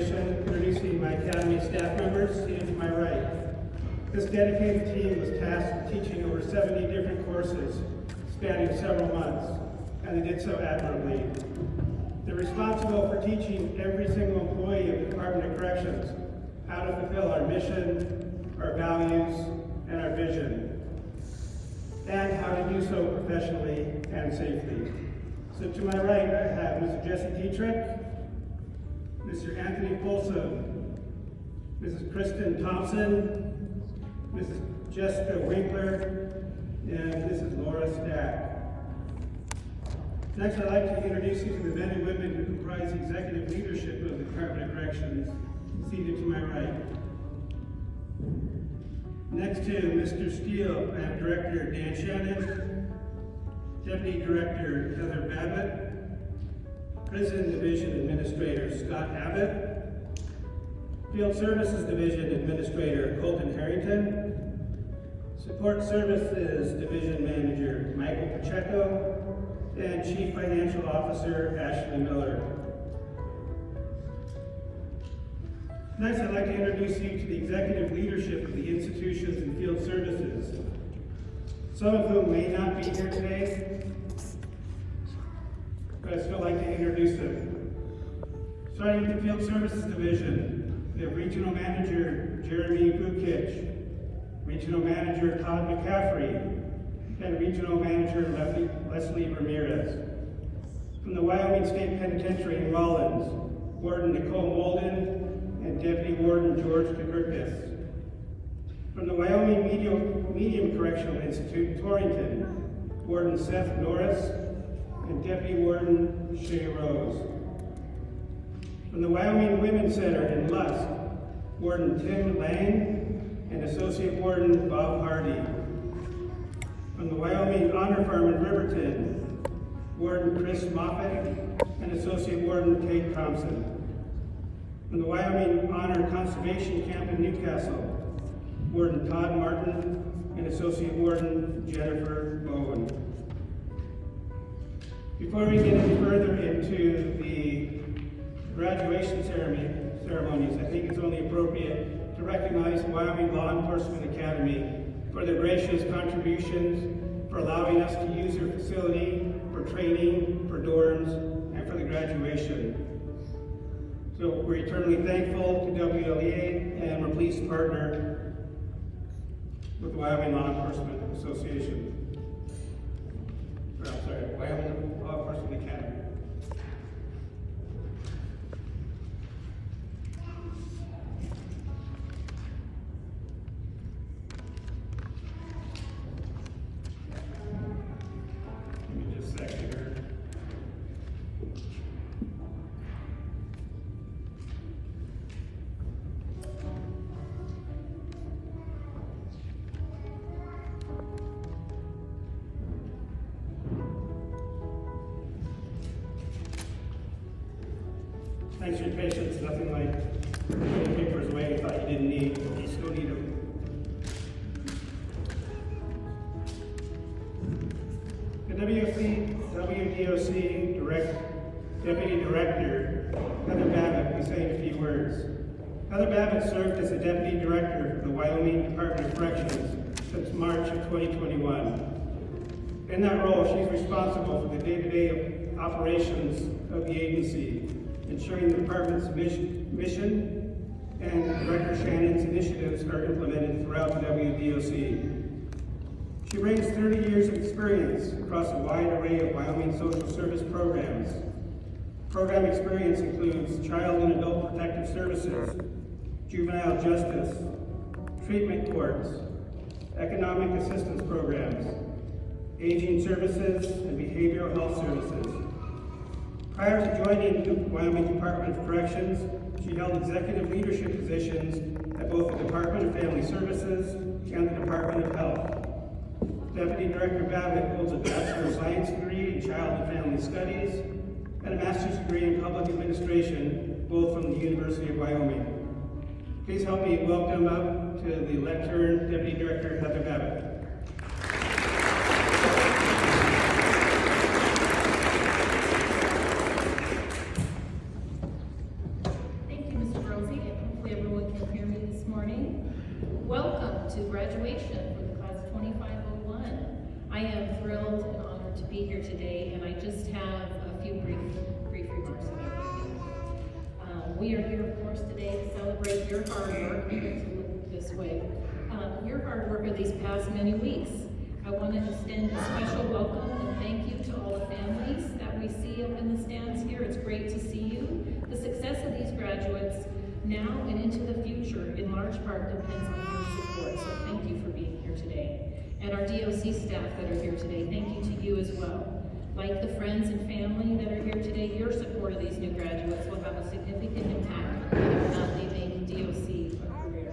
celebration, introducing my Academy staff members seated to my right. This dedicated team was tasked with teaching over 70 different courses spanning several months, and they did so admirably. They're responsible for teaching every single employee of the Department of Corrections how to fulfill our mission, our values, and our vision, and how to do so professionally and safely. So to my right, I have Mr. Jesse Dietrich, Mr. Anthony Folsom, Mrs. Kristen Thompson, Mrs. Jessica Winkler, and Mrs. Laura Stack. Next, I'd like to introduce you to the men and women who comprise the executive leadership of the Department of Corrections, seated to my right. Next to Mr. Steele, I have Director Dan Shannon, Deputy Director Heather Babbitt, Prison Division Administrator Scott Abbott, Field Services Division Administrator Colton Harrington, Support Services Division Manager Michael Pacheco, and Chief Financial Officer Ashley Miller. Next, I'd like to introduce you to the executive leadership of the institutions and field services, some of whom may not be here today, but I'd still like to introduce them. Starting with the Field Services Division, we have Regional Manager Jeremy Bukich, Regional Manager Todd McCaffrey, and Regional Manager Leslie Ramirez. From the Wyoming State Penitentiary in Rollins, Warden Nicole Molden and Deputy Warden George DeGurkis. From the Wyoming Medium Correctional Institute in Torrington, Warden Seth Norris and Deputy Warden Shay Rose. From the Wyoming Women's Center in Lusk, Warden Tim Lang and Associate Warden Bob Hardy. From the Wyoming Honor Farm in Riverton, Warden Chris Moffett and Associate Warden Kate Thompson. From the Wyoming Honor Conservation Camp in Newcastle, Warden Todd Martin and Associate Warden Jennifer Bowen. Before we get any further into the graduation ceremonies, I think it's only appropriate to recognize the Wyoming Law Enforcement Academy for their gracious contributions, for allowing us to use their facility for training, for dorms, and for the graduation. So we're eternally thankful to WLEA, and we're pleased to partner with the Wyoming Law Enforcement Association. Wyoming Law Enforcement Academy. Thanks for your patience. Nothing like putting papers away you thought you didn't need. You still need them. The WDOC Deputy Director, Heather Babbitt, will be saying a few words. Heather Babbitt served as the Deputy Director for the Wyoming Department of Corrections since March of 2021. In that role, she's responsible for the day-to-day operations of the agency, ensuring the department's mission and Director Shannon's initiatives are implemented throughout the WDOC. She brings 30 years of experience across a wide array of Wyoming social service programs. Program experience includes child and adult protective services, juvenile justice, treatment courts, economic assistance programs, aging services, and behavioral health services. Prior to joining the Wyoming Department of Corrections, she held executive leadership positions at both the Department of Family Services and the Department of Health. Deputy Director Babbitt holds a Bachelor of Science degree in Child and Family Studies and a Master's degree in Public Administration, both from the University of Wyoming. Please help me welcome up to the lectern Deputy Director Heather Babbitt. Thank you, Mr. can hear me this morning. Welcome to graduation for the class of 2501. I am thrilled and honored to be here today, and I just have a few brief remarks that I want to give. We are here, of course, today to celebrate your hard work, to look this way, your hard work of these past many weeks. I want to extend a special welcome and thank you to all the families that we see up in the stands here. It's great to see you. The success of these graduates now and into the future in large part depends on your support, so thank you for being here today. And our DOC staff that are here today, thank you to you as well. Like the friends and family that are here today, your support of these new graduates will have a significant impact on whether or not they make DOC a career.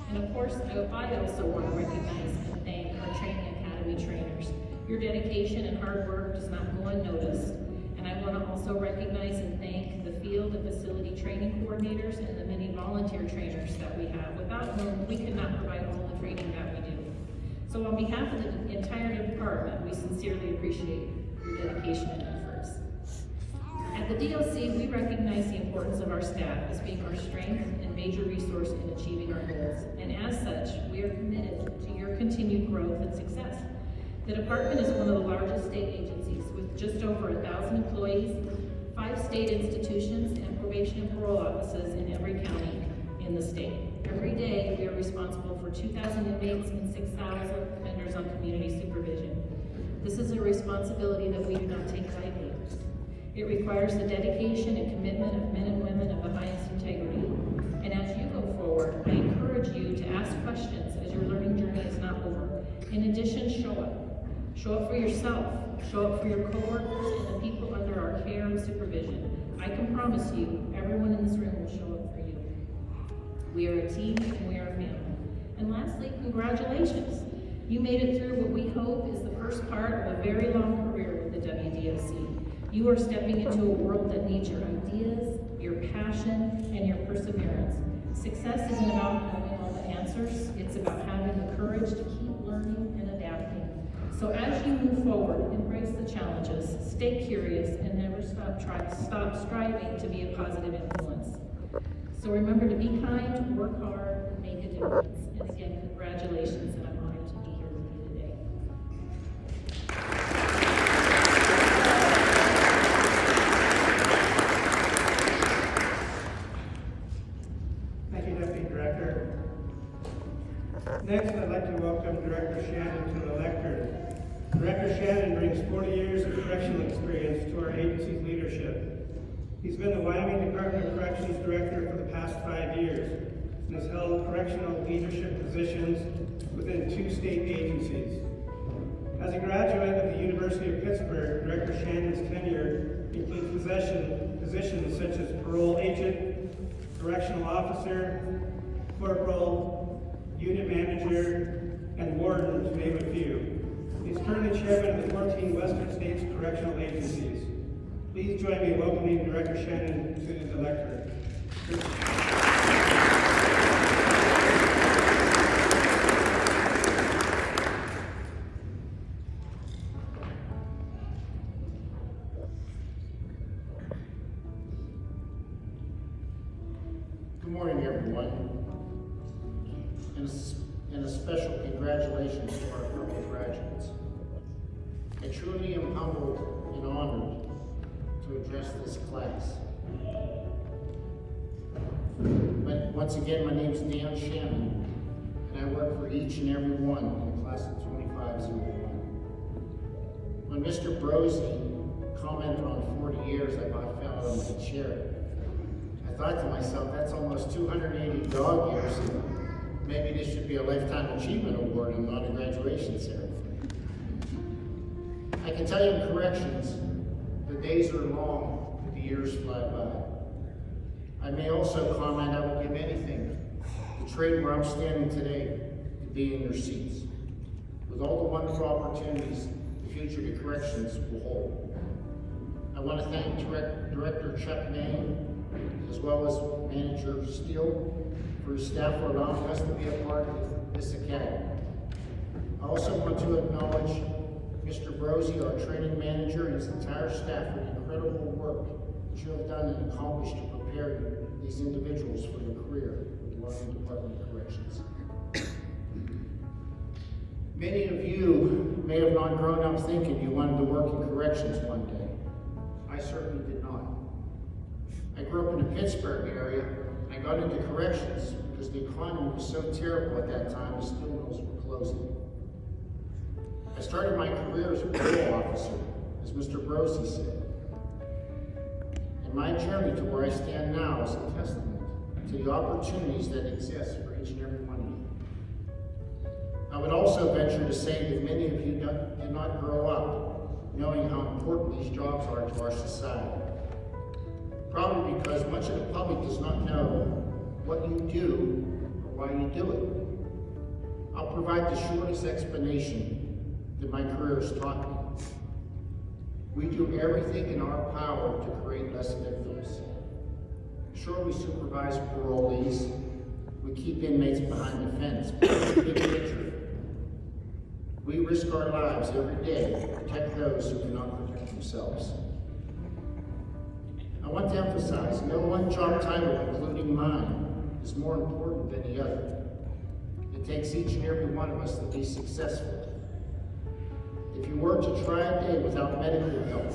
And of course, I also want to recognize and thank our Training Academy trainers. Your dedication and hard work does not go unnoticed. And I want to also recognize and thank the field and facility training coordinators and the many volunteer trainers that we have, without whom we cannot provide all the training that we do. So on behalf of the entire department, we sincerely appreciate your dedication and efforts. At the DOC, we recognize the importance of our staff as being our strength and major resource in achieving our goals. And as such, we are committed to your continued growth and success. The department is one of the largest state agencies with just over 1,000 employees, 5 state institutions, and probation and parole offices in every county in the state. Every day, we are responsible for 2,000 inmates and 6,000 offenders on community supervision. This is a responsibility that we do not take lightly. It requires the dedication and commitment of men and women of the highest integrity. And as you go forward, I encourage you to ask questions as your learning journey is not over. In addition, show up. Show up for yourself. Show up for your coworkers and the people under our care and supervision. I can promise you, everyone in this room will show up for you. We are a team and we are a family. And lastly, congratulations. You made it through what we hope is the first part of a very long career with the WDOC. You are stepping into a world that needs your ideas, your passion, and your perseverance. Success isn't about having all the answers. It's about having the courage to keep learning and adapting. So as you move forward, embrace the challenges, stay curious, and never stop striving to be a positive influence. So remember to be kind, work hard, and make a difference. And again, congratulations, and I'm honored to be here with you today. Thank you, Deputy Director. Next, I'd like to welcome Director Shannon to the lectern. Director Shannon brings 40 years of correctional experience to our agency's leadership. He's been the Wyoming Department of Corrections Director for the past 5 years and has held correctional leadership positions within 2 state agencies. As a graduate of the University of Pittsburgh, Director Shannon's tenure includes positions such as parole agent, correctional officer, corporal, unit manager, and warden, to name a few. He's currently chairman of the 14 Western States Correctional Agencies. Please join me in welcoming Director Shannon to the lectern. Good morning, everyone, and a special congratulations to our fellow graduates. I truly am humbled and honored to address this class. But once again, my name is Dan Shannon, and I work for each and every one in the class of 2501. When Mr. Brosey commented on 40 years I about fell out of my chair, I thought to myself, that's almost 280 dog years. Maybe this should be a Lifetime Achievement Award and not a graduation ceremony. I can tell you in corrections, the days are long, but the years fly by. I may also comment I would give anything to trade where I'm standing today to be in your seats. With all the wonderful opportunities the future to corrections will hold. I want to thank Director Chuck Main, as well as Manager Steele, for his staff for allowing us to be a part of this academy. I also want to acknowledge Mr. Brosey, our training manager, and his entire staff for the incredible work that you have done and accomplished to prepare these individuals for their career with Wyoming Department of Corrections. Many of you may have not grown up thinking you wanted to work in corrections one day. I certainly did not. I grew up in the Pittsburgh area. I got into corrections because the economy was so terrible at that time, the steel mills were closing. I started my career as a parole officer, as Mr. Brosey said. And my journey to where I stand now is a testament to the opportunities that exist for each and every one of you. I would also venture to say that many of you did not grow up knowing how important these jobs are to our society. Probably because much of the public does not know what you do or why you do it. I'll provide the shortest explanation that my career has taught me. We do everything in our power to create less victims. Sure, we supervise parolees, we keep inmates behind the fence, but it's a big picture. We risk our lives every day to protect those who cannot protect themselves. I want to emphasize, no one job title, including mine, is more important than the other. It takes each and every one of us to be successful. If you were to try a day without medical help,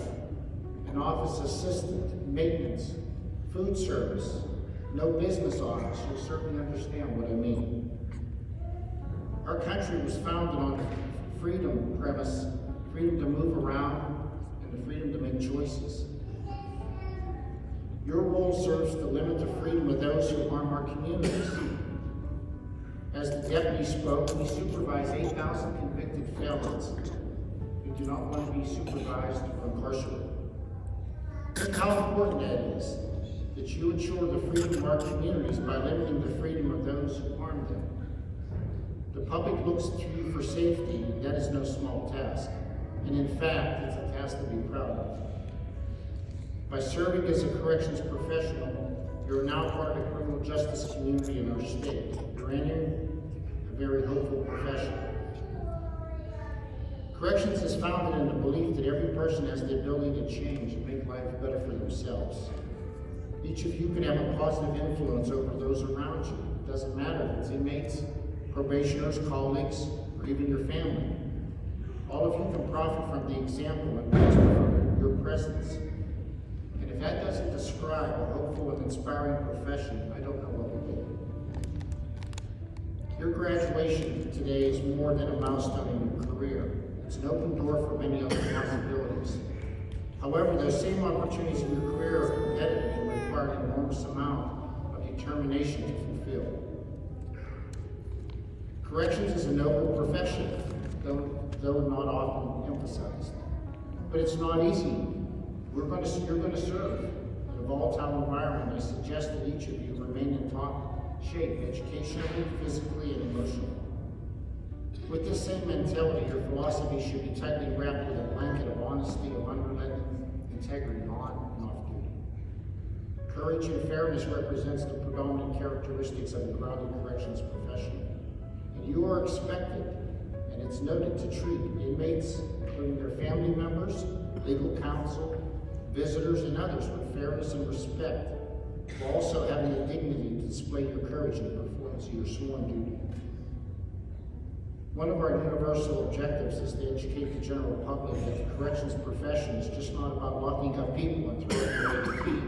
an office assistant, maintenance, food service, no business office, you'll certainly understand what I mean. Our country was founded on freedom premise, freedom to move around, and the freedom to make choices. Your role serves to limit the freedom of those who harm our communities. As the deputy spoke, we supervise 8,000 convicted felons who do not want to be supervised or incarcerated. Look how important that is, that you ensure the freedom of our communities by limiting the freedom of those who harm them. The public looks to you for safety, and that is no small task. And in fact, it's a task to be proud of. By serving as a corrections professional, you're now part of the criminal justice community in our state. You're entering a very hopeful profession. Corrections is founded in the belief that every person has the ability to change and make life better for themselves. Each of you can have a positive influence over those around you. It doesn't matter if it's inmates, probationers, colleagues, or even your family. All of you can profit from the example and from your presence. And if that doesn't describe a hopeful and inspiring profession, I don't know what will. Your graduation today is more than a milestone in your career. It's an open door for many other possibilities. However, those same opportunities in your career are competitive and require an enormous amount of determination to fulfill. Corrections is a noble profession, though not often emphasized. But it's not easy. You're going to serve in a volatile environment. I suggest that each of you remain in top shape, educationally, physically, and emotionally. With this same mentality, your philosophy should be tightly wrapped with a blanket of honesty, of unrelenting integrity on and off duty. Courage and fairness represents the predominant characteristics of a grounded corrections professional. And you are expected, and it's noted, to treat inmates, including their family members, legal counsel, visitors, and others with fairness and respect, while also having the dignity to display your courage in the performance of your sworn duty. One of our universal objectives is to educate the general public that the corrections profession is just not about locking up people and throwing away the key.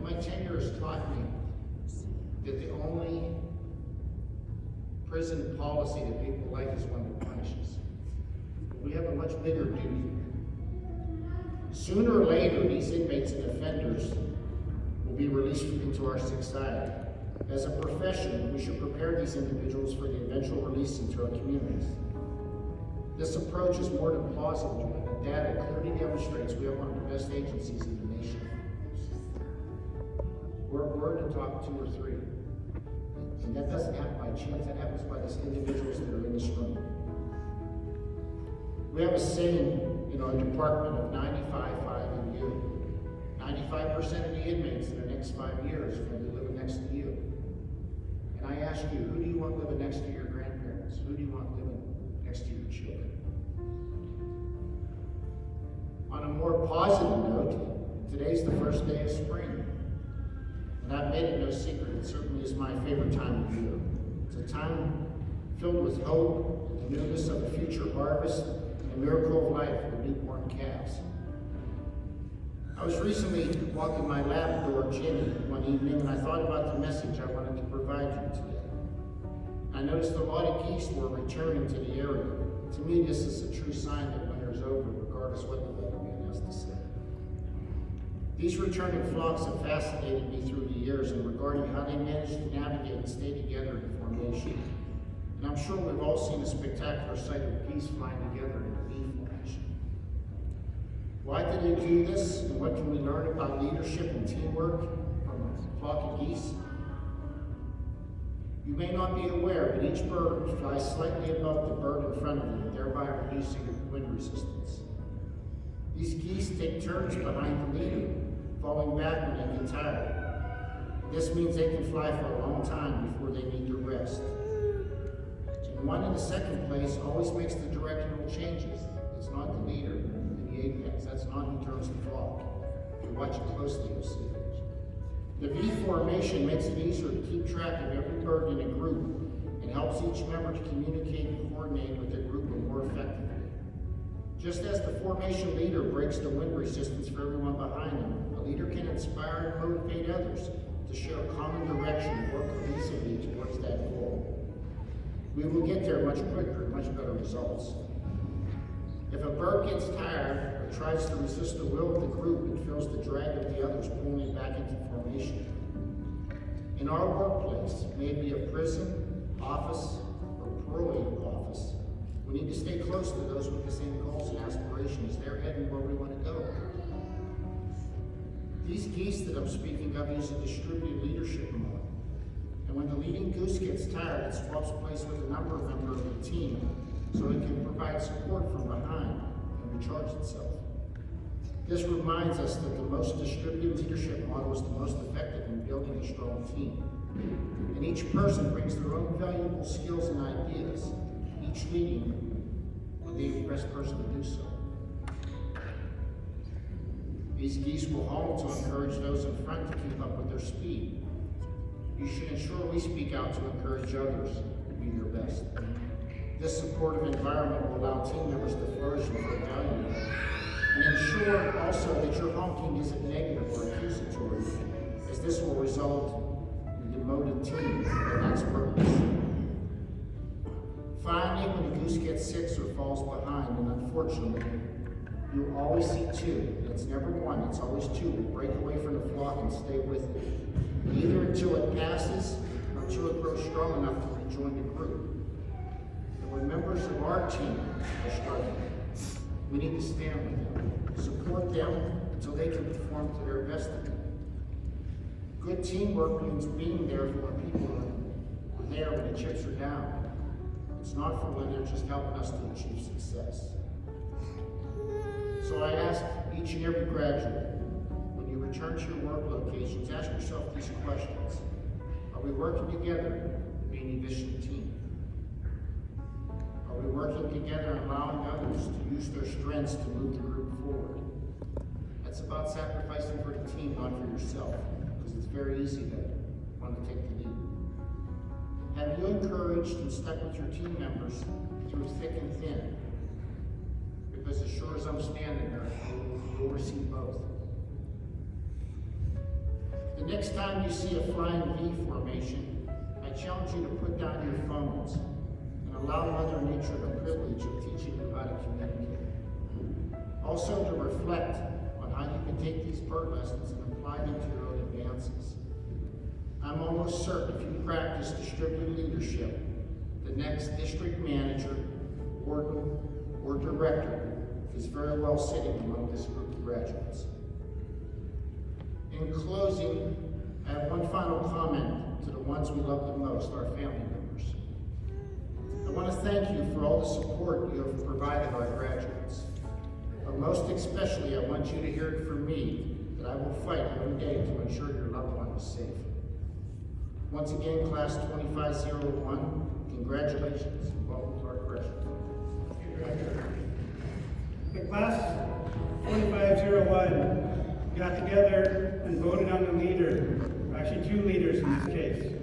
My tenure has taught me that the only prison policy that people like is one that punishes. We have a much bigger duty. Sooner or later, these inmates and offenders will be released into our society. As a profession, we should prepare these individuals for the eventual release into our communities. This approach is more than plausible, and the data clearly demonstrates we have one of the best agencies in the nation. We're in the top 2 or 3. And that doesn't happen by chance, that happens by these individuals that are in this room. We have a saying in our department of 95, 5, and you. 95% of the inmates in the next 5 years are going to be living next to you. And I ask you, who do you want living next to your grandparents? Who do you want living next to your children? On a more positive note, today's the first day of spring. And I've made it no secret, it certainly is my favorite time of year. It's a time filled with hope, the newness of a future harvest, and the miracle of life for newborn calves. I was recently walking my Labrador, Jenny, one evening, and I thought about the message I wanted to provide you today. I noticed a lot of geese were returning to the area. To me, this is a true sign that winter's over, regardless of what the weatherman has to say. These returning flocks have fascinated me through the years in regarding how they manage to navigate and stay together in formation. And I'm sure we've all seen a spectacular sight of geese flying together in a V formation. Why do they do this, and what can we learn about leadership and teamwork from a flock of geese? You may not be aware, but each bird flies slightly above the bird in front of them, thereby reducing wind resistance. These geese take turns behind the leader, falling back when they get tired. This means they can fly for a long time before they need to rest. And one in the second place always makes the directional changes. It's not the leader in the apex. That's not who turns the flock. If you watch it closely, you'll see it. The V formation makes it easier to keep track of every bird in a group and helps each member to communicate and coordinate with the group more effectively. Just as the formation leader breaks the wind resistance for everyone behind them, a leader can inspire and motivate others to share a common direction and work cohesively towards that goal. We will get there much quicker, much better results. If a bird gets tired or tries to resist the will of the group, it feels the drag of the others pulling it back into formation. In our workplace, may it be a prison, office, or parolee office, we need to stay close to those with the same goals and aspirations. They're heading where we want to go. These geese that I'm speaking of use a distributed leadership model. And when the leading goose gets tired, it swaps place with a number of members of the team so it can provide support from behind and recharge itself. This reminds us that the most distributed leadership model is the most effective in building a strong team. And each person brings their own valuable skills and ideas, each leading when they're the best person to do so. These geese will home to encourage those in front to keep up with their speed. You should ensure we speak out to encourage others to be their best. This supportive environment will allow team members to flourish and feel valued. And ensure also that your honking isn't negative or accusatory, as this will result in demoted teams and expertness. Finally, when a goose gets sick or falls behind, and unfortunately, you'll always see two, and it's never one, it's always two, will break away from the flock and stay with it, either until it passes or until it grows strong enough to rejoin the group. And when members of our team are struggling, we need to stand with them, support them until they can perform to their best. Good teamwork means being there for when people are there when the chips are down. It's not for when they're just helping us to achieve success. So I ask each and every graduate, when you return to your work locations, ask yourself these questions. Are we working together to be an efficient team? Are we working together and allowing others to use their strengths to move the group forward? That's about sacrificing for the team, not for yourself, because it's very easy to want to take the lead. Have you encouraged and stuck with your team members through thick and thin? Because as sure as I'm standing there, you'll receive both. The next time you see a flying V formation, I challenge you to put down your phones and allow Mother Nature the privilege of teaching you how to communicate. Also to reflect on how you can take these bird lessons and apply them to your own advances. I'm almost certain if you practice distributed leadership, the next district manager, warden, or director is very well sitting among this group of graduates. In closing, I have one final comment to the ones we love the most, our family members. I want to thank you for all the support you have provided our graduates. But most especially, I want you to hear it from me that I will fight every day to ensure your loved one is safe. Once again, Class 2501, congratulations and welcome to our corrections. The class 2501 got together and voted on the leader. I actually two leaders in this case.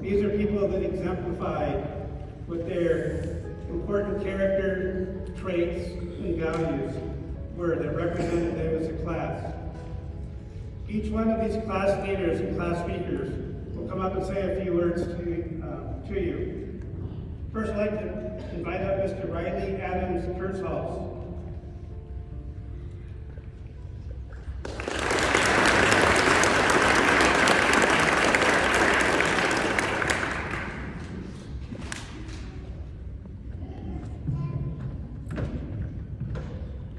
These are people that exemplified what their important character traits and values were that represented them as a class. Each one of these class leaders and class speakers will come up and say a few words to you. First, I'd like to invite up Mr. Riley Adams Kurtzholz.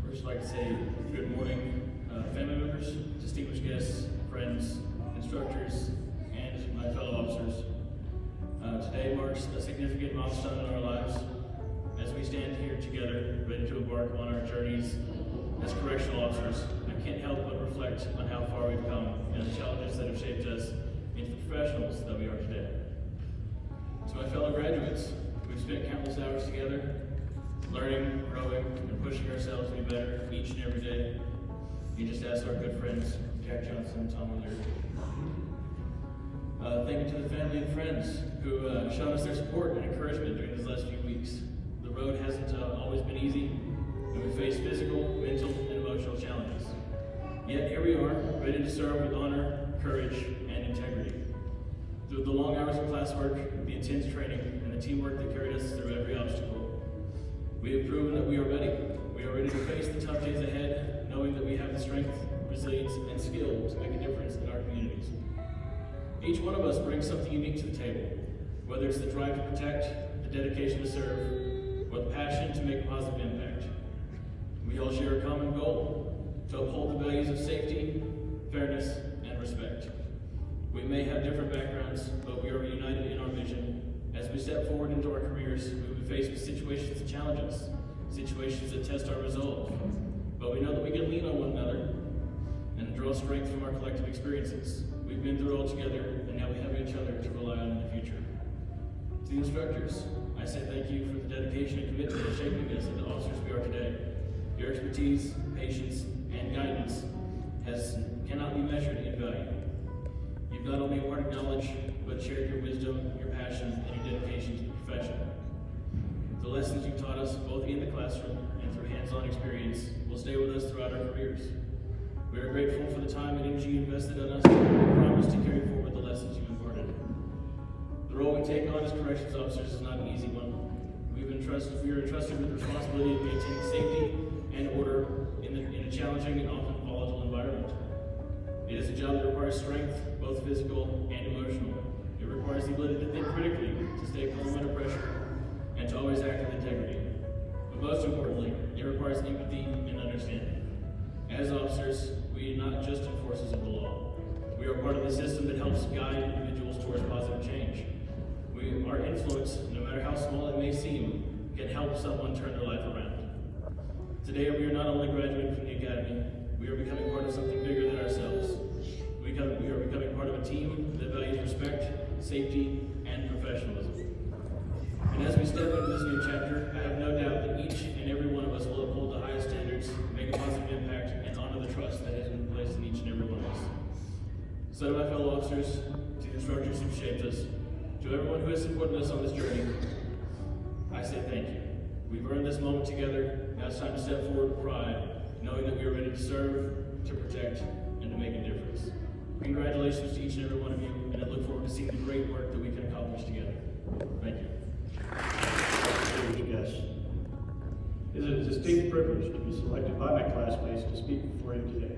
First, I'd like to say good morning, family members, distinguished guests, friends, instructors, and my fellow officers. Today marks a significant milestone in our lives as we stand here together, ready to embark on our journeys as correctional officers. I can't help but reflect on how far we've come and the challenges that have shaped us into the professionals that we are today. To my fellow graduates, we've spent countless hours together, learning, growing, and pushing ourselves to be better each and every day. You just ask our good friends, Jack Johnson and Tom O'Leary. Thank you to the family and friends who have shown us their support and encouragement during these last few weeks. The road hasn't always been easy, and we face physical, mental, and emotional challenges. Yet here we are, ready to serve with honor, courage, and integrity. Through the long hours of classwork, the intense training, and the teamwork that carried us through every obstacle, we have proven that we are ready. We are ready to face the tough days ahead, knowing that we have the strength, resilience, and skill to make a difference in our communities. Each one of us brings something unique to the table, whether it's the drive to protect, the dedication to serve, or the passion to make a positive impact. We all share a common goal, to uphold the values of safety, fairness, and respect. We may have different backgrounds, but we are united in our vision. As we step forward into our careers, we will be faced with situations that challenge us, situations that test our resolve. But we know that we can lean on one another and draw strength from our collective experiences. We've been through it all together, and now we have each other to rely on in the future. To the instructors, I say thank you for the dedication and commitment to shaping us into the officers we are today. Your expertise, patience, and guidance cannot be measured in value. You've not only imparted knowledge, but shared your wisdom, your passion, and your dedication to the profession. The lessons you've taught us, both in the classroom and through hands-on experience, will stay with us throughout our careers. We are grateful for the time and energy you invested in us, and we promise to carry forward the lessons you've imparted. The role we take on as corrections officers is not an easy one. We are entrusted with the responsibility of maintaining safety and order in a challenging and often volatile environment. It is a job that requires strength, both physical and emotional. It requires the ability to think critically, to stay calm under pressure, and to always act with integrity. But most importantly, it requires empathy and understanding. As officers, we are not just enforcers of the law. We are part of the system that helps guide individuals towards positive change. Our influence, no matter how small it may seem, can help someone turn their life around. Today, we are not only graduating from the academy, we are becoming part of something bigger than ourselves. We are becoming part of a team that values respect, safety, and professionalism. And as we step into this new chapter, I have no doubt that each and every one of us will uphold the highest standards, make a positive impact, and honor the trust that has been placed in each and every one of us. So to my fellow officers, to the instructors who shaped us, to everyone who has supported us on this journey, I say thank you. We've earned this moment together. Now it's time to step forward with pride, knowing that we are ready to serve, to protect, and to make a difference. Congratulations to each and every one of you, and I look forward to seeing the great work that we can accomplish together. Thank you. Distinguished guests, it is a distinct privilege to be selected by my classmates to speak before you today.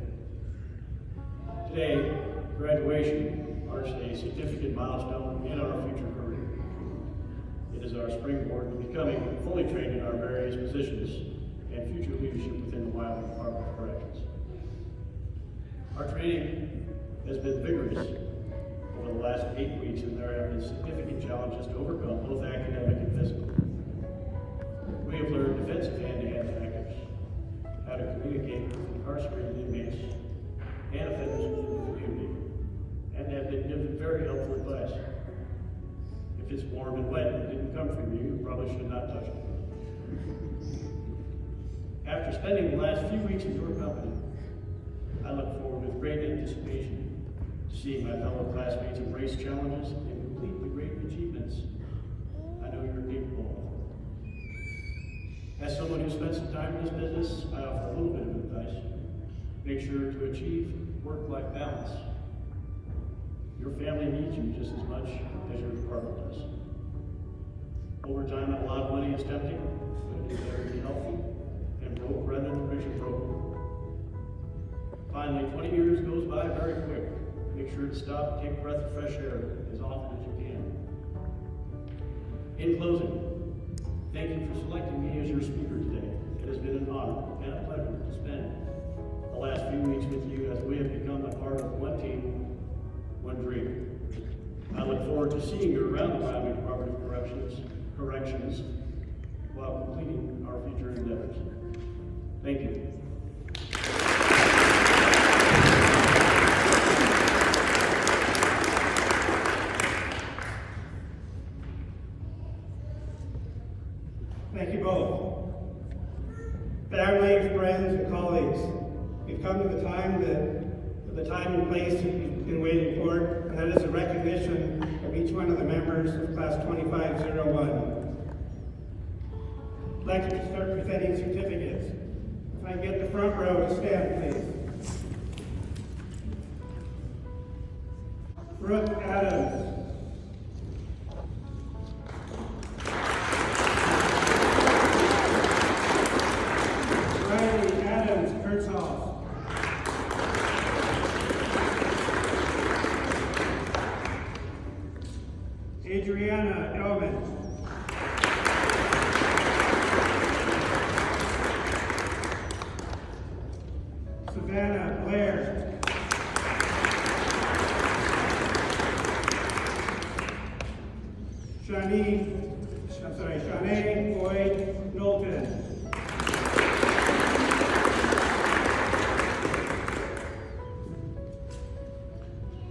Today, graduation marks a significant milestone in our future career. It is our springboard to becoming fully trained in our various positions and future leadership within the Wyoming Department of Corrections. Our training has been vigorous over the last 8 weeks, and there have been significant challenges to overcome, both academic and physical. We have learned defensive hand-to-hand tactics, how to communicate with incarcerated inmates and offenders within the community, and have been given very helpful advice. If it's warm and wet and it didn't come from you, you probably should not touch it. After spending the last few weeks in your company, I look forward with great anticipation to seeing my fellow classmates embrace challenges and complete the great achievements I know you're capable of. As someone who spent some time in this business, I offer a little bit of advice. Make sure to achieve work-life balance. Your family needs you just as much as your department does. Overtime at a lot of money is tempting, but it is better to be healthy and broke rather than rich and broken. Finally, 20 years goes by very quick. Make sure to stop and take a breath of fresh air as often as you can. In closing, thank you for selecting me as your speaker today. It has been an honor and a pleasure to spend the last few weeks with you as we have become a part of one team, one dream. I look forward to seeing you around the Wyoming Department of Corrections while completing our future endeavors. Thank you. Thank you both. Family, friends, and colleagues, we've come to the time and place that we've been waiting for, and that is a recognition of each one of the members of Class 2501. I'd like to start presenting certificates. If I can get the front row to stand, please. Brooke Adams. Adriana Elman. Savannah Blair. Shanae Boyd Knowlton.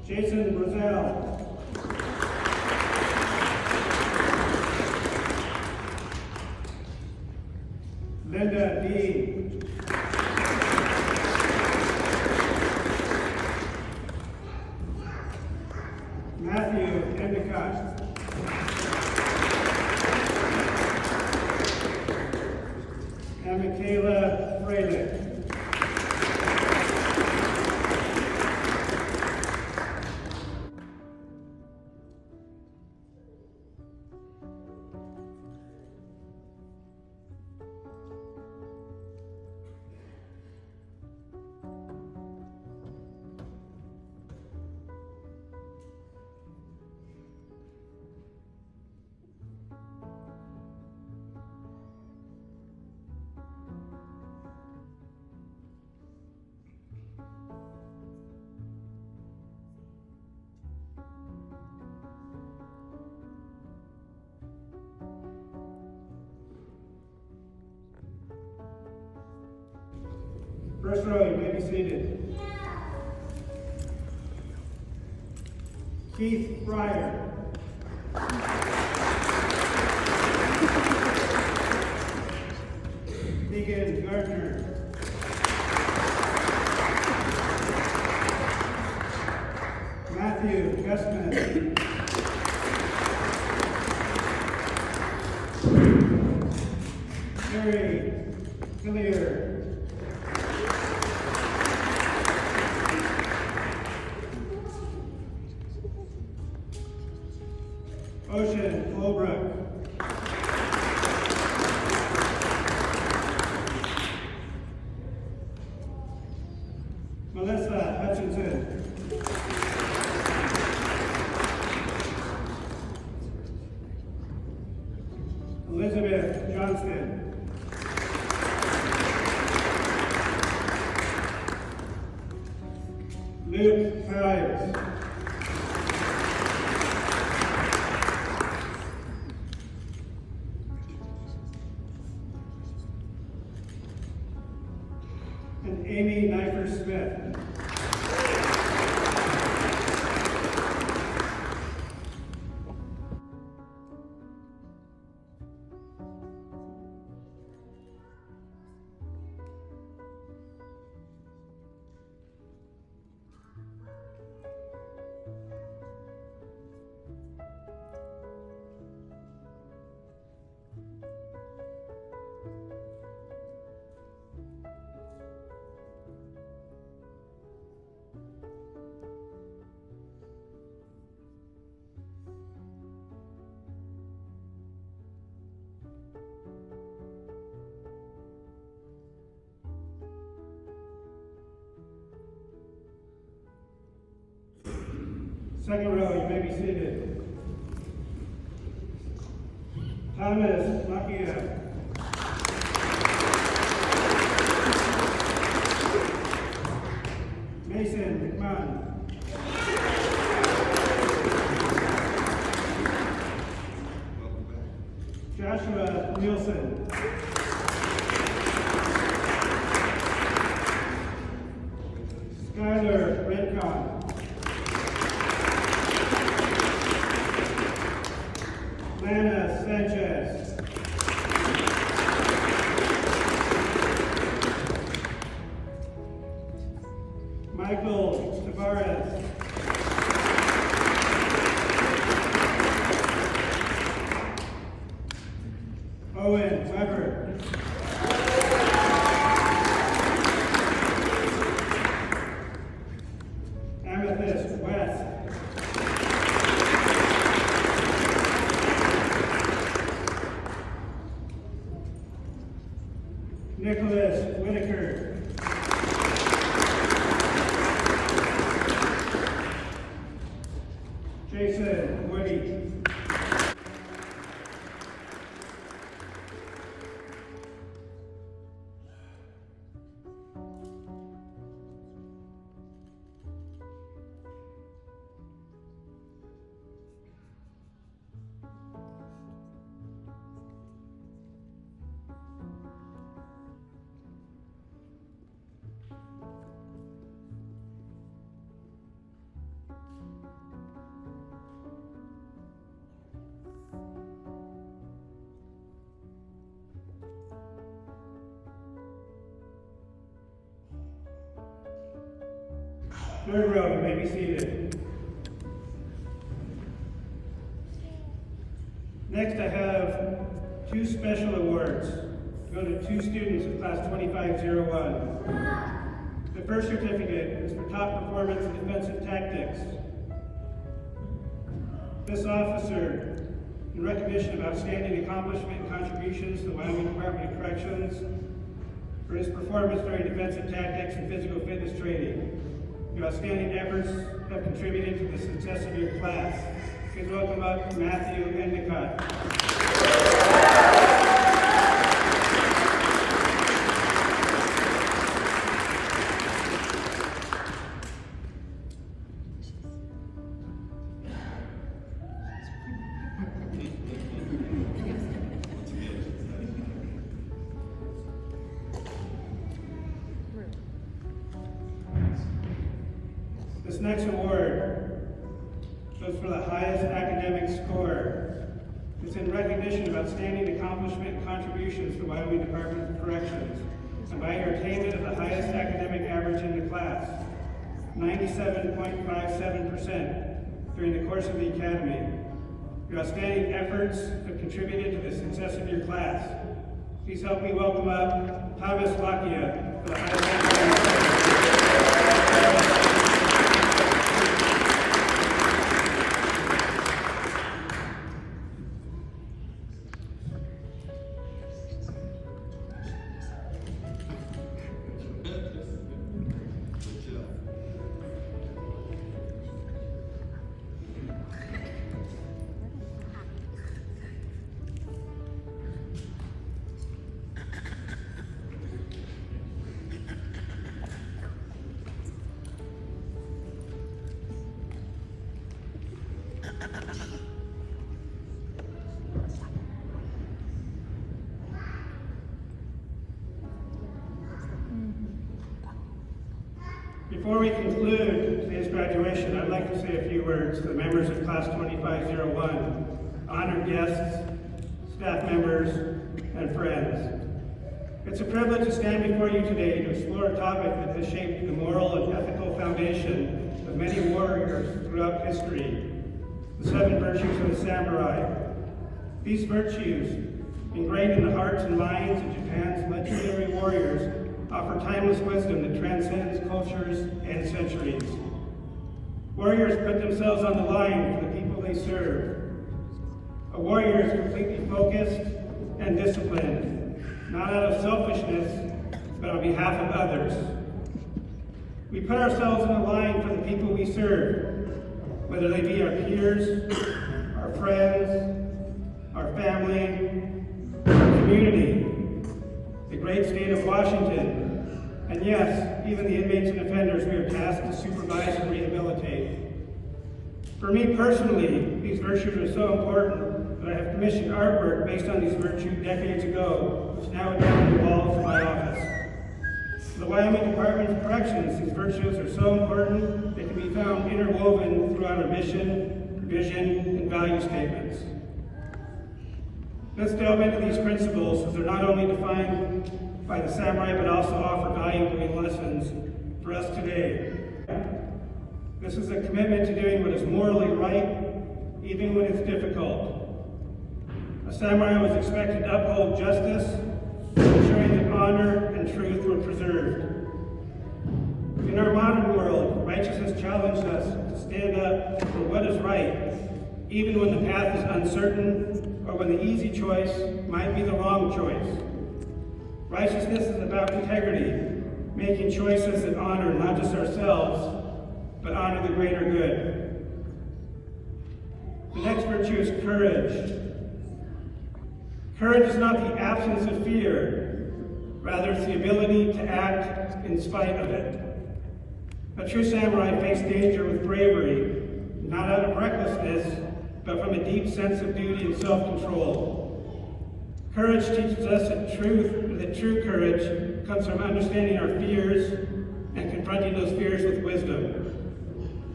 Jason Brazell. Linda Dean. Matthew Endicott. And Michaela Freilich. First row, you may be seated. Keith Fryer. Megan Gardner. Matthew Gustman. Terry Hillier. Ocean Holbrook. Melissa Hutchinson. Elizabeth Johnston. Luke Hives. And Amy Knifer-Smith. Second row, you may be seated. Thomas Lakia. Mason McMahon. Joshua Nielsen. Skylar Redcon. Lana Sanchez. Michael Tavares. Owen Weber. Amethyst West. Nicholas Whitaker. Jason Woody. Third row, you may be seated. Next, I have two special awards to go to two students of class 2501. The first certificate is for top performance in defensive tactics. This officer, in recognition of outstanding accomplishment and contributions to the Wyoming Department of Corrections, for his performance during defensive tactics and physical fitness training. Your outstanding efforts have contributed to the success of your class. Please welcome up Matthew Endicott. This next award goes for the highest academic score. It's in recognition of outstanding accomplishment and contributions to the Wyoming Department of Corrections, and by your attainment of the highest academic average in the class, 97.57% during the course of the academy. Your outstanding efforts have contributed to the success of your class. Please help me welcome up Thomas Lakia for the highest academic score. Before we conclude today's graduation, I'd like to say a few words to the members of Class 2501, honored guests, staff members, and friends. It's a privilege to stand before you today to explore a topic that has shaped the moral and ethical foundation of many warriors throughout history, the 7 virtues of the samurai. These virtues, ingrained in the hearts and minds of Japan's legendary warriors, offer timeless wisdom that transcends cultures and centuries. Warriors put themselves on the line for the people they serve. A warrior is completely focused and disciplined, not out of selfishness, but on behalf of others. We put ourselves on the line for the people we serve. whether they be our peers, our friends, our family, our community, the great state of Washington, and yes, even the inmates and offenders we are tasked to supervise and rehabilitate. For me personally, these virtues are so important that I have commissioned artwork based on these virtues decades ago, which now adorn the walls of my office. For the Wyoming Department of Corrections, these virtues are so important they can be found interwoven throughout our mission, vision, and value statements. Let's delve into these principles, as they're not only defined by the samurai, but also offer valuable lessons for us today. This is a commitment to doing what is morally right, even when it's difficult. A samurai was expected to uphold justice, ensuring that honor and truth were preserved. In our modern world, righteousness challenged us to stand up for what is right, even when the path is uncertain or when the easy choice might be the wrong choice. Righteousness is about integrity, making choices that honor not just ourselves, but honor the greater good. The next virtue is courage. Courage is not the absence of fear, rather it's the ability to act in spite of it. A true samurai faced danger with bravery, not out of recklessness, but from a deep sense of duty and self-control. Courage teaches us that true courage comes from understanding our fears and confronting those fears with wisdom.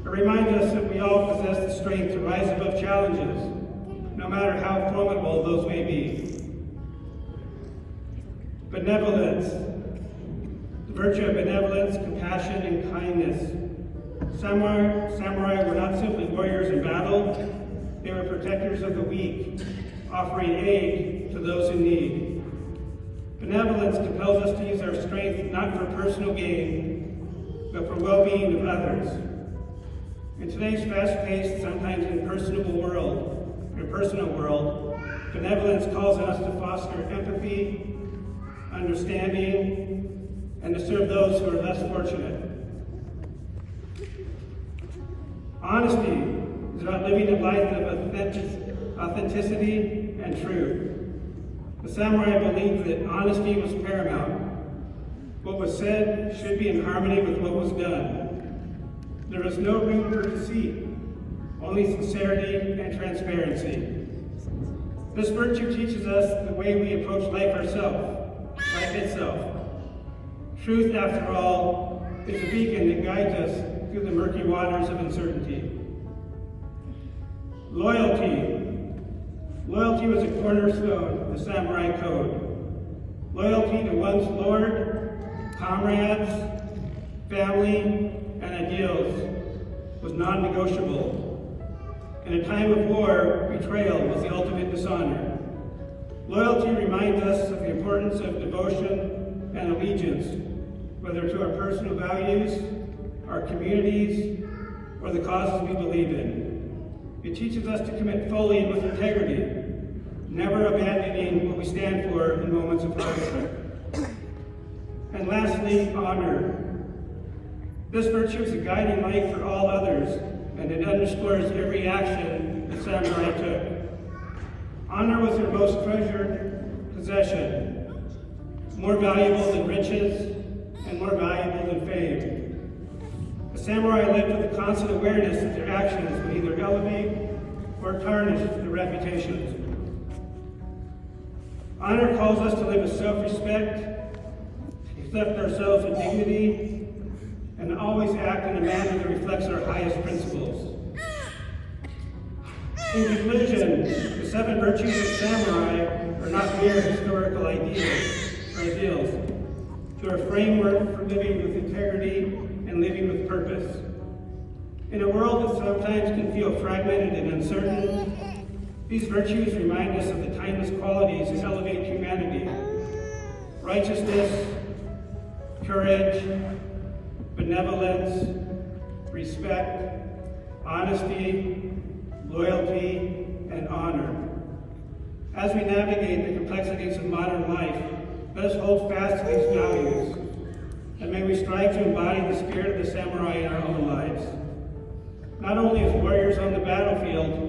It reminds us that we all possess the strength to rise above challenges, no matter how formidable those may be. Benevolence. The virtue of benevolence, compassion, and kindness. Samurai were not simply warriors in battle, they were protectors of the weak, offering aid to those in need. Benevolence compels us to use our strength not for personal gain, but for well-being of others. In today's fast-paced, sometimes impersonal world, benevolence calls on us to foster empathy, understanding, and to serve those who are less fortunate. Honesty is about living a life of authenticity and truth. The samurai believed that honesty was paramount. What was said should be in harmony with what was done. There was no room for deceit, only sincerity and transparency. This virtue teaches us the way we approach life itself. Truth, after all, is a beacon that guides us through the murky waters of uncertainty. Loyalty. Loyalty was a cornerstone of the samurai code. Loyalty to one's lord, comrades, family, and ideals was non-negotiable. In a time of war, betrayal was the ultimate dishonor. Loyalty reminds us of the importance of devotion and allegiance, whether to our personal values, our communities, or the causes we believe in. It teaches us to commit fully and with integrity, never abandoning what we stand for in moments of hardship. And lastly, honor. This virtue is a guiding light for all others, and it underscores every action the samurai took. Honor was their most treasured possession, more valuable than riches and more valuable than fame. The samurai lived with a constant awareness that their actions would either elevate or tarnish their reputations. Honor calls us to live with self-respect, accept ourselves with dignity, and always act in a manner that reflects our highest principles. In conclusion, the 7 virtues of samurai are not mere historical ideals. They're a framework for living with integrity and living with purpose. In a world that sometimes can feel fragmented and uncertain, these virtues remind us of the timeless qualities that elevate humanity. Righteousness, courage, benevolence, respect, honesty, loyalty, and honor. As we navigate the complexities of modern life, let us hold fast to these values, and may we strive to embody the spirit of the samurai in our own lives. not only as warriors on the battlefield,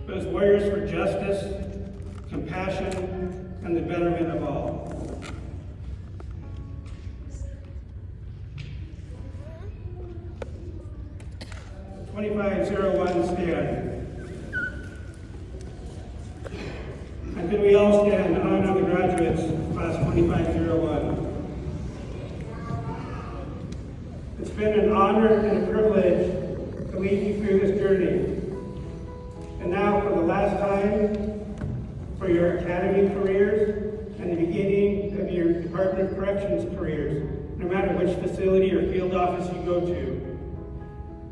but as warriors for justice, compassion, and the betterment of all. 2501 stand. And could we all stand in honor of the graduates of class 2501? It's been an honor and a privilege to lead you through this journey. And now, for the last time, for your academy careers and the beginning of your Department of Corrections careers, no matter which facility or field office you go to,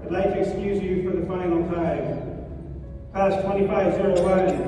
I'd like to excuse you for the final time. Class 2501,